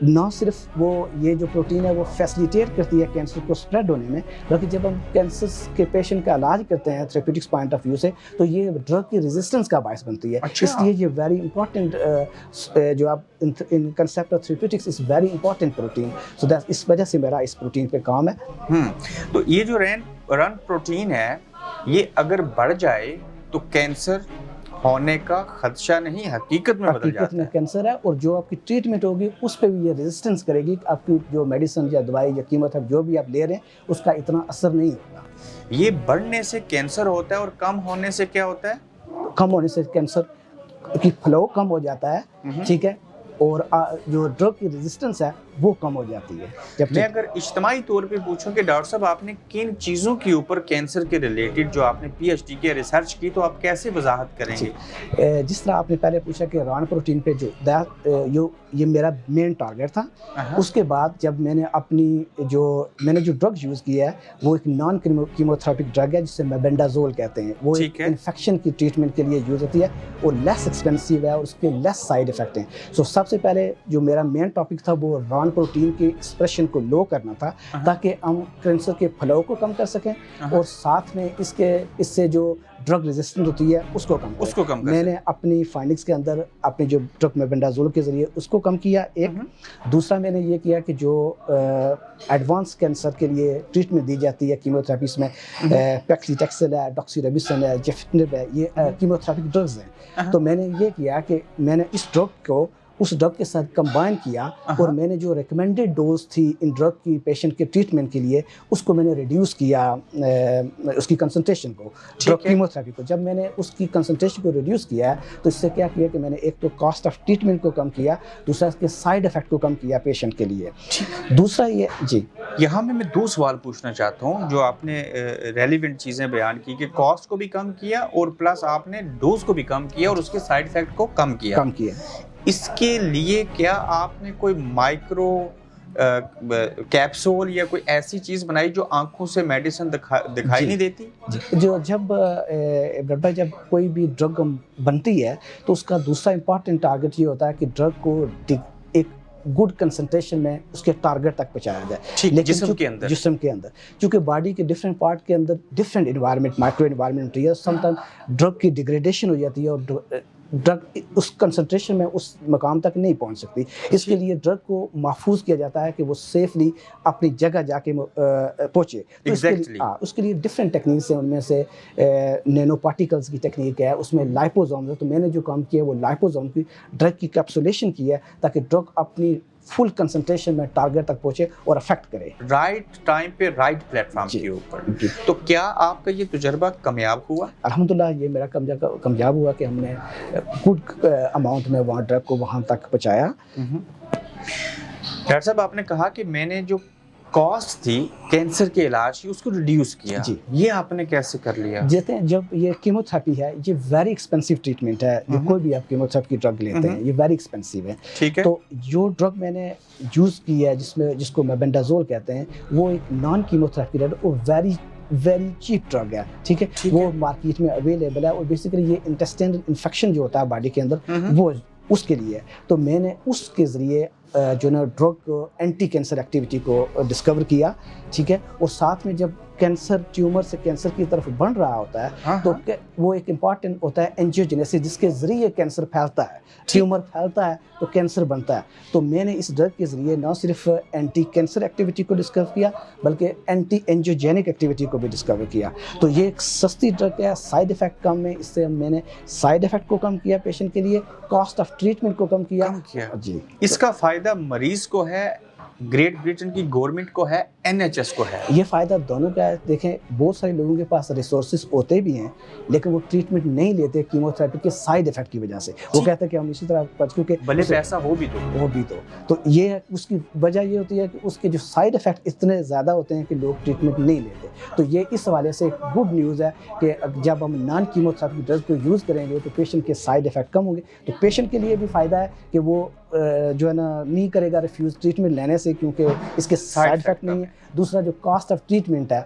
نہ صرف وہ یہ جو پروٹین ہے وہ فیسلیٹیٹ کرتی ہے کینسر کو اسپریڈ ہونے میں، بلکہ جب ہم کینسر کے پیشنٹ کا علاج کرتے ہیں تھراپیوٹکس پوائنٹ آف ویو سے تو یہ ڈرگ کی ریزسٹنس کا باعث بنتی ہے. اس لیے یہ ویری امپورٹنٹ جو آپ in concept of therapeutics is very important protein. So that اس وجہ سے میرا اس پروٹین پہ کام ہے. تو یہ جو رن پروٹین ہے یہ اگر بڑھ جائے تو کینسر ہونے کا خدشہ نہیں، حقیقت میں بدل جاتا ہے. حقیقت میں کینسر ہے، اور جو آپ کی ٹریٹمنٹ ہوگی اس پہ بھی یہ ریزسٹنس کرے گی. آپ کی جو میڈیسن یا دوائی یا قیمت ہے جو بھی آپ لے رہے ہیں اس کا اتنا اثر نہیں ہوگا. یہ بڑھنے سے کینسر ہوتا ہے اور کم ہونے سے کیا ہوتا ہے؟ کم ہونے سے کینسر کی فلو کم ہو جاتا ہے، ٹھیک ہے، اور جو ڈرگ کی ریزسٹنس ہے وہ کم ہو جاتی ہے. جب میں اگر اجتماعی طور پہ پوچھوں کہ ڈاکٹر صاحب آپ نے کن چیزوں کے اوپر کینسر کے ریلیٹڈ جو آپ نے پی ایچ ڈی کی ریسرچ کی تو آپ کیسے وضاحت کریں گے؟ جس طرح آپ نے پہلے پوچھا کہ ران پروٹین پہ جو یہ میرا مین ٹارگیٹ تھا. اس کے بعد جب میں نے جو ڈرگ یوز کیا ہے وہ ایک نان کیموتھراپک ڈرگ ہے جسے میبینڈازول کہتے ہیں. وہ ایک انفیکشن کی ٹریٹمنٹ کے لیے یوز ہوتی ہے اور لیس ایکسپینسیو ہے اور اس کے لیس سائڈ افیکٹ ہیں. سو سب سے پہلے جو میرا مین ٹاپک تھا وہ ران پروٹین کی ایکسپریشن کو لو کرنا تھا تاکہ ہم کینسر کے پھیلاؤ کو کم کر سکیں اور ساتھ میں اس سے جو ڈرگ ریزسٹنٹ ہوتی ہے اس کو کم میں نے اپنی فائنڈنگس کے اندر اپنی جو ڈرگ میبینڈازول کے ذریعے اس کو کم کیا. ایک دوسرا میں نے یہ کیا کہ جو ایڈوانس کینسر کے لیے ٹریٹمنٹ دی جاتی ہے کیموتھراپیز میں، پیکسلیٹیکسل ہے، ڈاکسیریبیسن ہے، جیفٹنب ہے، یہ کیموتھراپک ڈرگز ہیں. تو میں نے یہ کیا کہ میں نے اس ڈرگ کو اس ڈرگ کے ساتھ کمبائن کیا اور میں نے جو ریکمینڈیڈ ڈوز تھی ان ڈرگ کی پیشنٹ کے ٹریٹمنٹ کے لیے اس کو میں نے ریڈیوس کیا، اس کی کنسنٹریشن کو، ڈرگ کیموتھراپی کو. جب میں نے اس کی کنسنٹریشن کو ریڈیوس کیا تو اس سے کیا کیا کہ میں نے ایک تو کاسٹ آف ٹریٹمنٹ کو کم کیا، دوسرا اس کے سائڈ افیکٹ کو کم کیا پیشنٹ کے لیے. دوسرا یہ یہاں میں 2 سوال پوچھنا چاہتا ہوں جو آپ نے ریلیونٹ چیزیں بیان کی کہ کاسٹ کو بھی کم کیا اور پلس آپ نے ڈوز کو بھی کم کیا اور اس کے سائڈ افیکٹ کو کم کیا. اس کے لیے کیا آپ نے کوئی مائکرو کیپسول یا کوئی ایسی چیز بنائی جو آنکھوں سے میڈیسن دکھائی نہیں دیتی؟ جب کوئی بھی ڈرگ بنتی ہے تو اس کا دوسرا امپورٹنٹ ٹارگٹ یہ ہوتا ہے کہ ڈرگ کو ایک گڈ کنسنٹریشن میں اس کے ٹارگٹ تک پہنچایا جائے. لیکن جسم کے اندر چونکہ باڈی کے ڈفرینٹ پارٹ کے اندر ڈفرینٹ انوائرمنٹ، مائکرو انوائرمنٹ ہوتی ہے، سم ٹائم ڈرگ کی ڈیگریڈیشن ہو جاتی ہے اور ڈرگ اس کنسنٹریشن میں اس مقام تک نہیں پہنچ سکتی. اس کے لیے ڈرگ کو محفوظ کیا جاتا ہے کہ وہ سیفلی اپنی جگہ جا کے پہنچے. اس کے لیے ڈفرینٹ ٹیکنیکس ہیں، ان میں سے نینو پارٹیکلز کی ٹیکنیک ہے، اس میں لائپوزوم ہے. تو میں نے جو کام کیا وہ لائپوزوم کی ڈرگ کی کیپسولیشن کی ہے تاکہ ڈرگ اپنی فل کنسنٹریشن میں ٹارگٹ تک پہنچے اور افیکٹ کرے رائٹ ٹائم پہ رائٹ پلیٹ فارم کے اوپر. تو کیا آپ کا یہ تجربہ کامیاب ہوا؟ الحمدللہ یہ میرا کامیاب ہوا کہ ہم نے گڈ اماؤنٹ میں وہاں ڈرگ کو وہاں تک پہنچایا. ڈاکٹر صاحب آپ نے کہا کہ میں نے جو کاسٹ تھی کینسر کے علاج کی اس کو ریڈیوس کیا. یہ آپ نے کیسے کر لیا؟ جب یہ کیموتھراپی ہے یہ ویری ایکسپینسو ٹریٹمنٹ ہے. جو کوئی بھی آپ کیموتھراپی کی ڈرگ لیتے ہیں یہ ویری ایکسپینسو ہے. ٹھیک ہے. تو جو ڈرگ میں نے یوز کی ہے جس کو میبینڈازول کہتے ہیں وہ ایک نان کیموتھراپی ڈرگ اور ویری چیپ ڈرگ ہے. ٹھیک ہے. وہ مارکیٹ میں اویلیبل ہے اور بیسیکلی یہ انٹسٹائنل انفیکشن جو ہوتا ہے باڈی کے اندر وہ اس کے لیے. تو میں نے اس کے ذریعے جو نا ڈرگ اینٹی کینسر ایکٹیویٹی کو ڈسکور کیا. ٹھیک ہے. اور ساتھ میں جب کینسر ٹیومر سے کینسر کی طرف بڑھ رہا ہوتا ہے تو وہ ایک امپارٹنٹ ہوتا ہے اینجیوجینیسس جس کے ذریعے کینسر پھیلتا ہے. ٹیومر پھیلتا ہے تو کینسر بنتا ہے. تو میں نے اس ڈرگ کے ذریعے نہ صرف اینٹی کینسر ایکٹیویٹی کو ڈسکور کیا بلکہ اینٹی اینجیوجینک ایکٹیویٹی کو بھی ڈسکور کیا. تو یہ ایک سستی ڈرگ ہے، سائڈ افیکٹ کم ہے. اس سے میں نے سائڈ افیکٹ کو کم کیا پیشنٹ کے لیے، کاسٹ آف ٹریٹمنٹ کو کم کیا. جی اس کا فائدہ مریض کو ہے، گریٹ برٹن کی گورنمنٹ کو ہے، NHS کو ہے؟ یہ فائدہ دونوں کا ہے. دیکھیں بہت سارے لوگوں کے پاس ریسورسز ہوتے بھی ہیں لیکن وہ ٹریٹمنٹ نہیں لیتے کیموتھراپی کے سائڈ افیکٹ کی وجہ سے. وہ کہتے ہیں کہ ہم اسی طرح کیونکہ بھلے پیسہ ہو بھی تو یہ اس کی وجہ یہ ہوتی ہے کہ اس کے جو سائڈ افیکٹ اتنے زیادہ ہوتے ہیں کہ لوگ ٹریٹمنٹ نہیں لیتے. تو یہ اس حوالے سے ایک گڈ نیوز ہے کہ جب ہم نان کیموتھراپی ڈرگ کو یوز کریں گے تو پیشنٹ کے سائڈ افیکٹ کم ہوں گے. تو پیشنٹ کے لیے بھی فائدہ ہے کہ وہ جو ہے نا نہیں کرے گا ریفیوز ٹریٹمنٹ لینے سے کیونکہ اس کے سائڈ افیکٹ نہیں ہے. دوسرا جو کاسٹ آف ٹریٹمنٹ ہے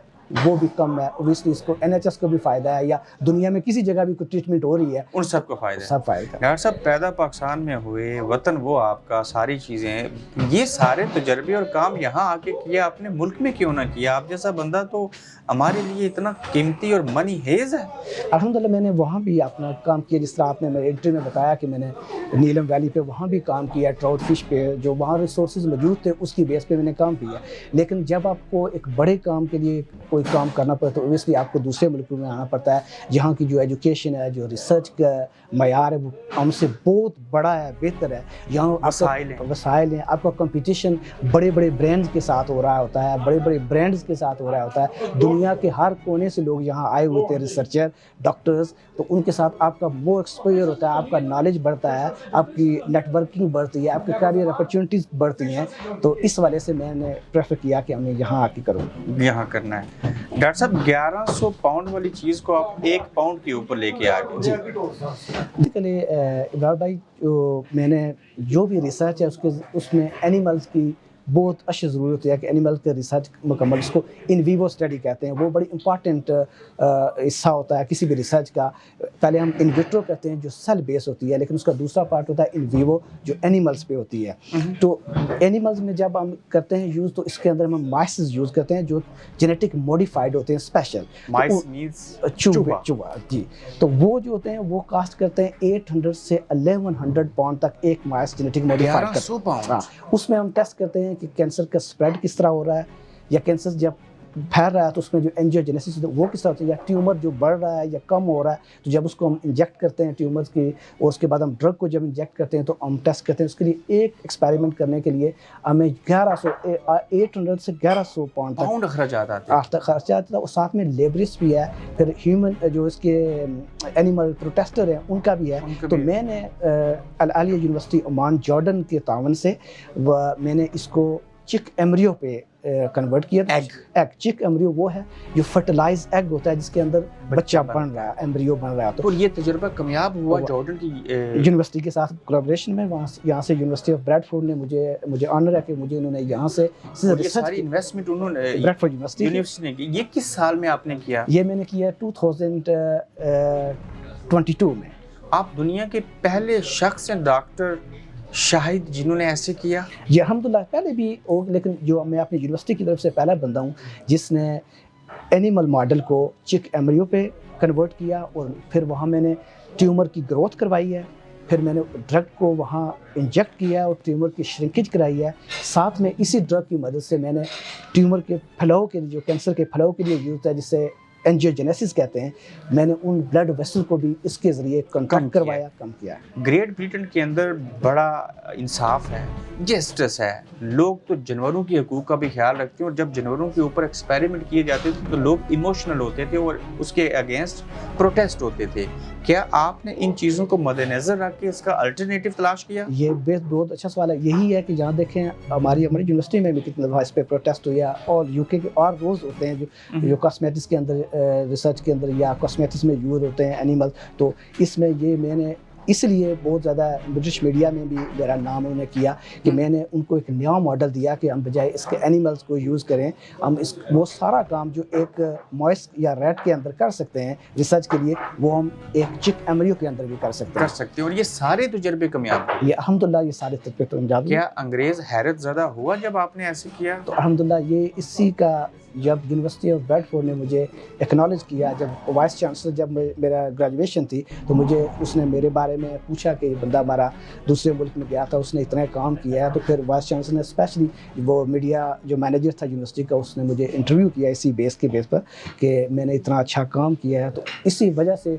وہ بھی کم ہے. اوبیسلی اس کو NHS کو بھی فائدہ ہے, یا دنیا میں کسی جگہ بھی کوئی ٹریٹمنٹ ہو رہی ہے ان سب کو فائدہ ہے. سب فائدہ. ڈاکٹر صاحب پیدا پاکستان میں ہوئے, وطن وہ آپ کا, ساری چیزیں, یہ سارے تجربے اور کام یہاں آ کے کیا آپ نے, ملک میں کیوں نہ کیا؟ آپ جیسا بندہ تو ہمارے لیے اتنا قیمتی اور منی ہیز ہے. الحمدللہ میں نے وہاں بھی اپنا کام کیا, جس طرح آپ نے میرے انٹرویو میں بتایا کہ میں نے نیلم ویلی پہ وہاں بھی کام کیا, ٹراؤٹ فش پہ جو وہاں ریسورسز موجود تھے اس کی بیس پہ میں نے کام کیا. لیکن جب آپ کو ایک بڑے کام کے لیے کوئی کام کرنا پڑتا ہے تو اوبیسلی آپ کو دوسرے ملکوں میں آنا پڑتا ہے, جہاں کی جو ایجوکیشن ہے, جو ریسرچ کا معیار ہے وہ ہم سے بہت بڑا ہے, بہتر ہے. یہاں وسائل ہیں, آپ کا کمپٹیشن بڑے بڑے برانڈز کے ساتھ ہو رہا ہوتا ہے, بڑے بڑے برانڈز کے ساتھ ہو رہا ہوتا ہے. دنیا کے ہر کونے سے لوگ یہاں آئے ہوئے تھے, ریسرچر, ڈاکٹرز, تو ان کے ساتھ آپ کا وہ ایکسپوجر ہوتا ہے, آپ کا نالج بڑھتا ہے, آپ کی نیٹ ورکنگ بڑھتی ہے, آپ کی کیریئر اپرچونیٹیز بڑھتی ہیں. تو اس والے سے میں نے پریفر کیا کہ ہمیں یہاں آ کے کروں, یہاں کرنا ہے. ڈاکٹر صاحب 1100 پاؤنڈ والی چیز کو آپ 1 پاؤنڈ کے اوپر لے کے آ گئے. بیسیکلی ابرار بھائی, میں نے جو بھی ریسرچ ہے اس میں اینیملز کی بہت اچھی ضرورت ہے کہ اینیمل کا ریسرچ مکمل, اس کو ان ویوو اسٹڈی کہتے ہیں, وہ بڑی امپارٹنٹ حصہ ہوتا ہے کسی بھی ریسرچ کا. پہلے ہم ان ویٹرو کہتے ہیں جو سیل بیس ہوتی ہے, لیکن اس کا دوسرا پارٹ ہوتا ہے ان ویوو جو اینیملز پہ ہوتی ہے. تو اینیملز میں جب ہم کرتے ہیں یوز تو اس کے اندر ہم مائسز یوز کرتے ہیں جو جینیٹک موڈیفائڈ ہوتے ہیں, اسپیشل. مائس مینز چوہا, جی. تو وہ جو ہوتے ہیں وہ کاسٹ کرتے ہیں 800 سے 1100 پاؤنڈ تک ایک مائس جینیٹک موڈیفائڈ کرتے ہیں. اس میں ہم ٹیسٹ کرتے ہیں کہ کینسر کا اسپریڈ کس طرح ہو رہا ہے, یا کینسر جب پھیل رہا ہے تو اس میں جو انجیوجینیسس وہ کس طرح ہوتی ہے, یا ٹیومر جو بڑھ رہا ہے یا کم ہو رہا ہے, تو جب اس کو ہم انجیکٹ کرتے ہیں ٹیومرز کی, اور اس کے بعد ہم ڈرگ کو جب انجیکٹ کرتے ہیں تو ہم ٹیسٹ کرتے ہیں. اس کے لیے ایک ایکسپیریمنٹ کرنے کے لیے ہمیں 800 سے 1100 پاؤنڈ خرچات آتے ہیں, اور ساتھ میں لیبرس بھی ہے, پھر ہیومن جو اس کے اینیمل پروٹیسٹر ہیں ان کا بھی ہے. تو میں نے العالیہ یونیورسٹی عمان جارڈن کے تعاون سے میں نے اس کو چک ایمبریو پہ کنورٹ کیا. ایگ چک ایمبریو وہ ہے جو فرٹیلائز ایگ ہوتا ہے جس کے اندر بچہ بن رہا ہے, ایمبریو بن رہا ہے. تو یہ تجربہ کامیاب ہوا جارڈن کی یونیورسٹی کے ساتھ کولیبریشن میں. یہاں سے یونیورسٹی آف بریڈ فورڈ نے مجھے آنر ہے کہ مجھے انہوں نے یہاں سے ساری انویسٹمنٹ انہوں نے بریڈ فورڈ یونیورسٹی نے کی. یہ کس سال میں آپ نے کیا؟ یہ میں نے کیا 2022 میں. آپ دنیا کے پہلے شخص ہیں ڈاکٹر شاہد جنہوں نے ایسے کیا؟ یہ الحمدللہ پہلے بھی ہو, لیکن جو میں اپنی یونیورسٹی کی طرف سے پہلا بندہ ہوں جس نے اینیمل ماڈل کو چک ایمبریو پہ کنورٹ کیا, اور پھر وہاں میں نے ٹیومر کی گروتھ کروائی ہے, پھر میں نے ڈرگ کو وہاں انجیکٹ کیا اور ٹیومر کی شرنکیج کرائی ہے. ساتھ میں اسی ڈرگ کی مدد سے میں نے ٹیومر کے پھیلاؤ کے لیے, جو کینسر کے پھیلاؤ کے لیے یوز ہوتا ہے جسے انجیوجینیسس کہتے ہیں, میں نے ان بلڈ ویسل کو بھی اس کے ذریعے کنٹریکٹ کروایا, کم کیا. گریٹ بریٹن کے اندر بڑا انصاف ہے, جسٹس ہے. لوگ تو جانوروں کی حقوق کا بھی خیال رکھتے ہیں, اور جب جانوروں کے اوپر ایکسپیریمنٹ کیے جاتے تھے تو لوگ ایموشنل ہوتے تھے اور اس کے اگینسٹ پروٹیسٹ ہوتے تھے. کیا آپ نے ان چیزوں کو مد نظر رکھ کے اس کا الٹرنیٹو تلاش کیا؟ یہ بہت اچھا سوال ہے. یہی ہے کہ جہاں دیکھیں ہماری یونیورسٹی میں بھی کتنے دفعہ اس پہ پروٹیسٹ ہوا, اور UK کے اور روز ہوتے ہیں جو کاسمیٹکس کے اندر ریسرچ کے اندر یا کاسمیٹکس میں یوز ہوتے ہیں اینیمل. تو اس میں یہ میں نے اس لیے بہت زیادہ برٹش میڈیا میں بھی میرا نام انہوں نے کیا کہ میں نے ان کو ایک نیا ماڈل دیا کہ ہم بجائے اس کے اینیملز کو یوز کریں, ہم وہ سارا کام جو ایک موائس یا ریٹ کے اندر کر سکتے ہیں ریسرچ کے لیے, وہ ہم ایک چک ایمبریو کے اندر بھی کر سکتے ہیں. اور یہ سارے تجربے کامیاب ہوئے. یہ الحمدللہ یہ سارے تجربے کامیاب. کیا انگریز حیرت زدہ ہوا جب آپ نے ایسے کیا؟ تو الحمدللہ یہ اسی کا, جب یونیورسٹی آف بریڈ فورڈ نے مجھے ایکنالج کیا, جب وائس چانسلر جب میرا گریجویشن تھی تو مجھے اس نے میرے بارے میں پوچھا کہ یہ بندہ ہمارا دوسرے ملک میں گیا تھا, اس نے اتنا کام کیا ہے. تو پھر وائس چانسلر نے اسپیشلی وہ میڈیا جو مینیجر تھا یونیورسٹی کا, اس نے مجھے انٹرویو کیا اسی بیس پر کہ میں نے اتنا اچھا کام کیا ہے. تو اسی وجہ سے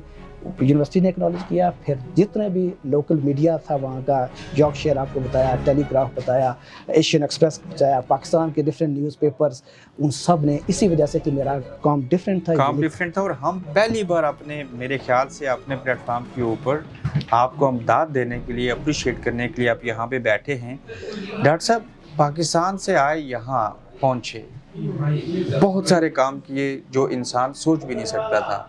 یونیورسٹی نے ایکنالج کیا. پھر جتنے بھی لوکل میڈیا تھا وہاں کا, یارکشائر آپ کو بتایا, ٹیلی گراف بتایا, ایشین ایکسپریس بتایا, پاکستان کے ڈفرینٹ نیوز پیپرز, ان سب نے اسی وجہ سے کہ میرا کام ڈفرینٹ تھا. اور ہم پہلی بار اپنے میرے خیال سے اپنے پلیٹ فارم کے اوپر آپ کو امداد دینے کے لیے, اپریشیٹ کرنے کے لیے آپ یہاں پہ بیٹھے ہیں. ڈاکٹر صاحب پاکستان سے آئے, یہاں پہنچے, بہت سارے کام کیے جو انسان سوچ بھی نہیں سکتا تھا.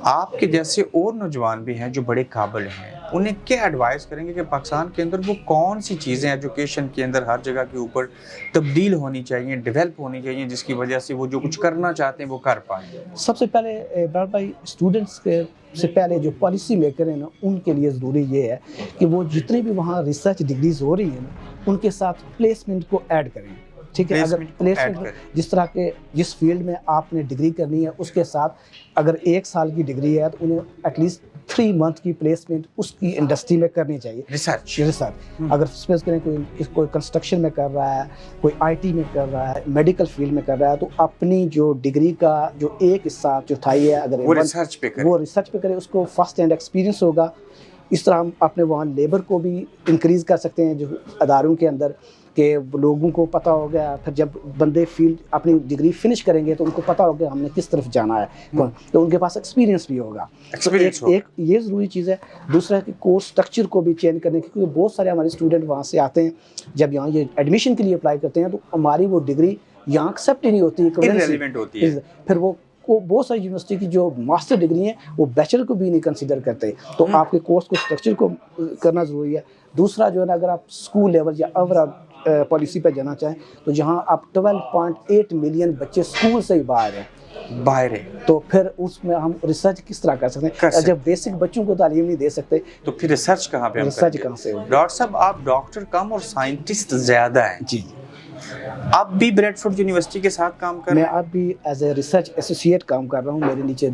آپ کے جیسے اور نوجوان بھی ہیں جو بڑے قابل ہیں, انہیں کیا ایڈوائز کریں گے کہ پاکستان کے اندر وہ کون سی چیزیں ایجوکیشن کے اندر ہر جگہ کے اوپر تبدیل ہونی چاہیے، ڈیولپ ہونی چاہیے، جس کی وجہ سے وہ جو کچھ کرنا چاہتے ہیں وہ کر پائیں؟ سب سے پہلے برار بھائی اسٹوڈنٹس کے سے پہلے جو پالیسی میکر ہیں نا ان کے لیے ضروری یہ ہے کہ وہ جتنے بھی وہاں ریسرچ ڈگریز ہو رہی ہیں نا ان کے ساتھ پلیسمنٹ کو ایڈ کریں. ٹھیک ہے، اگر پلیسمنٹ جس طرح کے جس فیلڈ میں آپ نے ڈگری کرنی ہے اس کے ساتھ اگر 1 سال کی ڈگری ہے تو انہیں ایٹ لیسٹ 3 منتھ کی پلیسمنٹ اس کی انڈسٹری میں کرنی چاہیے. ریسرچ اگر سپوز کریں کوئی کنسٹرکشن میں کر رہا ہے، کوئی آئی ٹی میں کر رہا ہے، میڈیکل فیلڈ میں کر رہا ہے، تو اپنی جو ڈگری کا جو ایک حصہ چوتھائی ہے اگر وہ ریسرچ پہ کرے اس کو فرسٹ ہینڈ ایکسپیرینس ہوگا. اس طرح ہم اپنے وہاں لیبر کو بھی انکریز کر سکتے ہیں جو اداروں کے اندر کہ لوگوں کو پتہ ہو گیا. پھر جب بندے فیلڈ اپنی ڈگری فنش کریں گے تو ان کو پتہ ہوگا ہم نے کس طرف جانا ہے، تو ان کے پاس ایکسپیرینس بھی ہوگا. ایک یہ ضروری چیز ہے. دوسرا ہے کہ کورس سٹرکچر کو بھی چینج کرنے کی، کیونکہ بہت سارے ہمارے اسٹوڈنٹ وہاں سے آتے ہیں جب یہاں یہ ایڈمیشن کے لیے اپلائی کرتے ہیں تو ہماری وہ ڈگری یہاں ایکسیپٹ ہی نہیں ہوتی ہے. پھر وہ بہت ساری یونیورسٹی کی جو ماسٹر ڈگری ہیں وہ بیچلر کو بھی نہیں کنسیڈر کرتے. تو آپ کے کورس کو سٹرکچر کو کرنا ضروری ہے. دوسرا جو ہے نا اگر آپ اسکول لیول یا اوورآل پالیسی پہ جانا چاہیں تو جہاں آپ 12.8 ملین بچے اسکول سے ہی باہر ہیں تو پھر اس میں ہم ریسرچ کس طرح کر سکتے ہیں؟ جب بیسک بچوں کو تعلیم نہیں دے سکتے تو پھر ریسرچ کہاں پہ ریسرچ کہاں سے ہوگی؟ ڈاکٹر صاحب آپ ڈاکٹر کم اور سائنٹسٹ زیادہ ہیں. جی آپ بھی بریڈ فورڈ یونیورسٹی کے ساتھ کام کر رہے ہیں؟ میں اب بھی ایز اے ریسرچ ایسوسیٹ کام کر رہا ہوں. میرے نیچے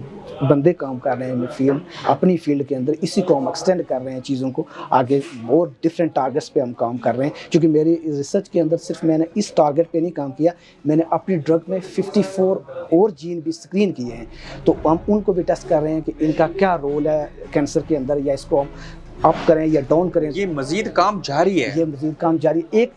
بندے کام کر رہے ہیں اپنی فیلڈ کے اندر. اسی کو ہم ایکسٹینڈ کر رہے ہیں چیزوں کو آگے. اور ڈفرینٹ ٹارگیٹس پہ ہم کام کر رہے ہیں کیونکہ میری ریسرچ کے اندر صرف میں نے اس ٹارگیٹ پہ نہیں کام کیا، میں نے اپنی ڈرگ میں 54 اور جین بھی اسکرین کیے ہیں. تو ہم ان کو بھی ٹیسٹ کر رہے ہیں کہ ان کا کیا رول ہے کینسر کے اندر، یا اس کو ہم اپ کریں یا ڈاؤن کریں. یہ مزید کام جاری ہے.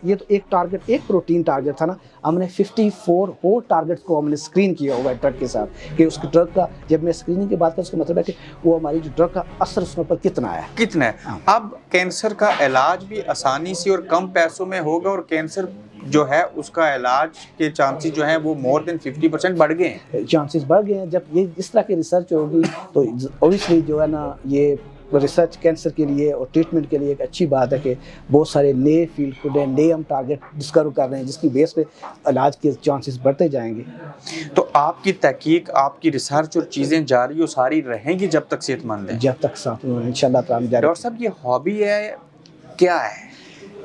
یہ تو ایک ٹارگیٹ، ایک پروٹین ٹارگیٹ تھا نا. ہم نے 54 اور ٹارگیٹس کو ہم نے اسکرین کیا ہوا ہے ڈرگ کے ساتھ کہ اس کی ڈرگ کا، جب میں اسکریننگ کی بات کروں اس کا مطلب ہے کہ وہ ہماری جو ڈرگ کا اثر اس پر کتنا ہے. اب کینسر کا علاج بھی آسانی سے اور کم پیسوں میں ہوگا، اور کینسر جو ہے اس کا علاج کے چانسز جو ہیں وہ مور دین 50% بڑھ گئے ہیں. چانسز بڑھ گئے ہیں. جب یہ اس طرح کی ریسرچ ہوگی تو اوبیسلی جو ہے نا یہ ریسرچ کینسر کے لیے اور ٹریٹمنٹ کے لیے ایک اچھی بات ہے کہ بہت سارے نئے فیلڈ کھلے، نئے ہم ٹارگیٹ ڈسکور کر رہے ہیں جس کی بیس پہ علاج کے چانسز بڑھتے جائیں گے. تو آپ کی تحقیق، آپ کی ریسرچ اور چیزیں جاری و ساری رہیں گی جب تک صحت مند ہیں؟ جب تک ساتھ میں انشاءاللہ تعالی جاری. ڈاکٹر صاحب یہ ہابی ہے، کیا ہے؟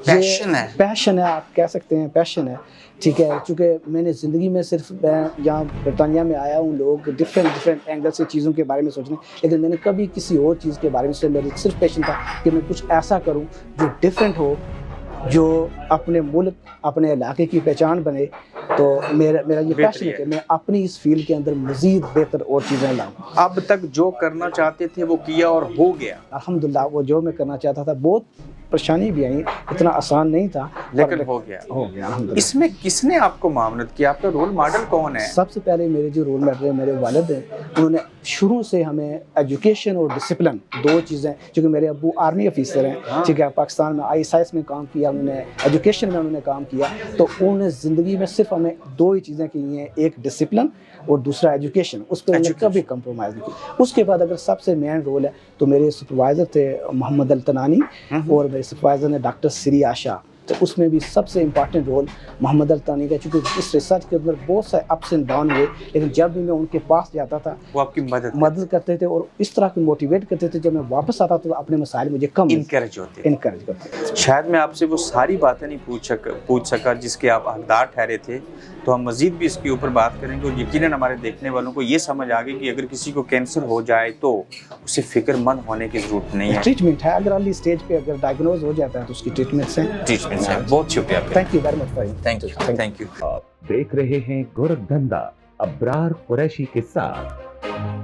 پیشن ہے، آپ کہہ سکتے ہیں پیشن ہے. ٹھیک ہے، چونکہ میں نے زندگی میں صرف یہاں برطانیہ میں آیا ہوں، لوگ ڈفرینٹ اینگل سے چیزوں کے بارے میں سوچنے، لیکن میں نے کبھی کسی اور چیز کے بارے میں سے میری صرف پیشن تھا کہ میں کچھ ایسا کروں جو ڈفرینٹ ہو، جو اپنے ملک، اپنے علاقے کی پہچان بنے. تو میرا یہ پیشن ہے کہ میں اپنی اس فیلڈ کے اندر مزید بہتر اور چیزیں لاؤں. اب تک جو کرنا چاہتے تھے وہ کیا اور ہو گیا الحمدللہ. وہ جو میں کرنا چاہتا تھا بہت پریشانی بھی آئی، اتنا آسان نہیں تھا لیکن ہو گیا. اس میں کس نے آپ کو معاونت کیا؟ آپ کا رول ماڈل کون ہے؟ سب سے پہلے میرے جو رول ماڈل ہیں میرے والد ہیں. انہوں نے شروع سے ہمیں ایجوکیشن اور ڈسپلن، دو چیزیں، کیونکہ میرے ابو آرمی آفیسر ہیں. ٹھیک ہے، پاکستان میں ISIS میں کام کیا انہوں نے، ایجوکیشن میں انہوں نے کام کیا. تو انہوں نے زندگی میں صرف ہمیں 2 ہی چیزیں کی ہیں، ایک ڈسپلن اور دوسرا ایجوکیشن. اس پہ انہوں نے کبھی کمپرومائز نہیں کی. اس کے بعد اگر سب سے مین رول ہے تو میرے سپروائزر تھے محمد التنانی اور میرے سپروائزر نے ڈاکٹر سری آشا. تو اس میں بھی سب سے امپارٹنٹ رول محمد التانی کا، چونکہ اس ریسرچ کے اندر بہت سارے اپس اینڈ ڈاؤن ہوئے، لیکن جب بھی میں ان کے پاس جاتا تھا وہ آپ کی مدد کرتے تھے اور اس طرح کی موٹیویٹ کرتے تھے. جب میں واپس آتا تو اپنے مسائل مجھے کم انکریج کرتے. شاید میں آپ سے وہ ساری باتیں نہیں پوچھ سکا جس کے آپ حقدار ٹھہرے تھے، تو ہم مزید بھی اس کے اوپر بات کریں گے. اور یقیناً ہمارے دیکھنے والوں کو یہ سمجھ آ گئی کہ اگر کسی کو کینسر ہو جائے تو اسے فکر مند ہونے کی ضرورت نہیں ہے. ٹریٹمنٹ ہے، اگر ارلی اسٹیج پہ اگر ڈائگنوز ہو جاتا ہے تو اس کی ٹریٹمنٹس ہیں. بہت شکریہ. Thank you very much. Thank you. آپ دیکھ رہے ہیں گورکھ دھندا ابرار قریشی کے ساتھ.